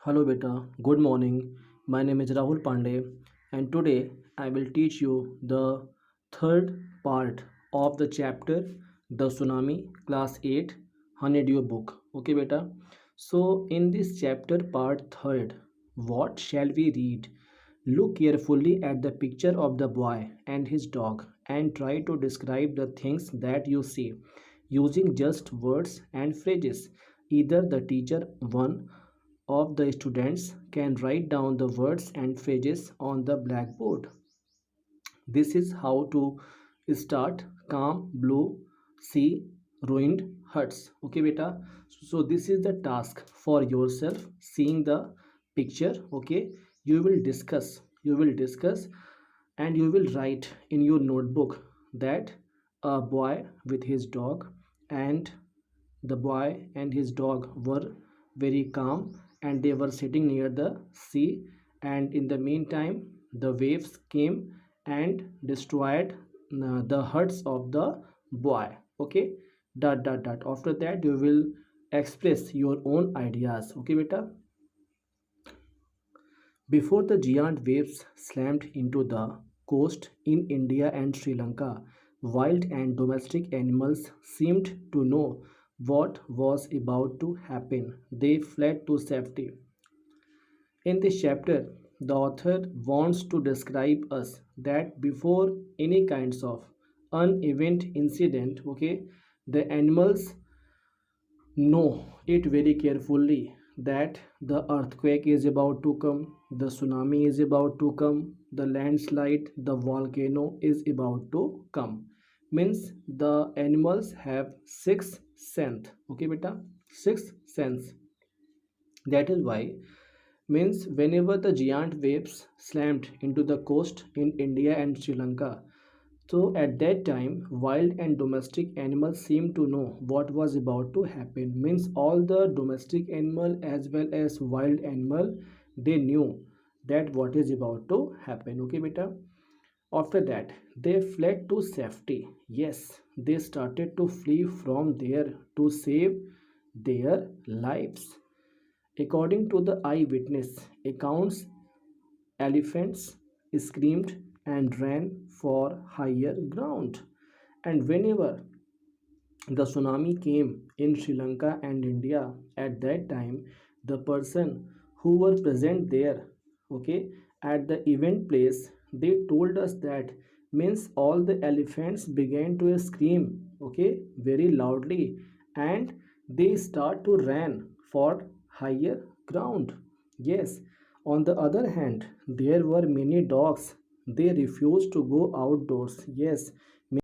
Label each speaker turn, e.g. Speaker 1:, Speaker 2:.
Speaker 1: Hello beta, good morning. My name is Rahul Pandey and today I will teach you the third part of the chapter The Tsunami Class 8 Honeydew book. Okay beta. So in this chapter part third, what shall we read? Look carefully at the picture of the boy and his dog and try to describe the things that you see using just words and phrases. Either the teacher one of the students can write down the words and phrases on the blackboard. This is how to start calm, blue, sea, ruined huts. Okay, beta. So this is the task for yourself. Seeing the picture, okay, you will discuss and you will write in your notebook that a boy with his dog and the boy and his dog were very calm and they were sitting near the sea, and in the meantime, the waves came and destroyed the huts of the boy. Okay, dot dot dot. After that, you will express your own ideas. Okay, beta. Before the giant waves slammed into the coast in India and Sri Lanka, wild and domestic animals seemed to know what was about to happen. They fled to safety. In this chapter, the author wants to describe us that before any kinds of unevent incident, okay, the animals know it very carefully that the earthquake is about to come, the tsunami is about to come, the landslide, the volcano is about to come. Means the animals have sixth sense. Okay, beta, sixth sense. That is why means whenever the giant waves slammed into the coast in India and Sri Lanka, so at that time, wild and domestic animals seemed to know what was about to happen. Means all the domestic animal as well as wild animal, they knew that what is about to happen. Okay, beta. After that, they fled to safety. Yes, they started to flee from there to save their lives. According to the eyewitness accounts, elephants screamed and ran for higher ground. And whenever the tsunami came in Sri Lanka and India at that time, the person who were present there, okay, at the event place, they told us that means all the elephants began to scream, okay, very loudly, and they start to run for higher ground. Yes, on the other hand, there were many dogs. They refused to go outdoors. Yes,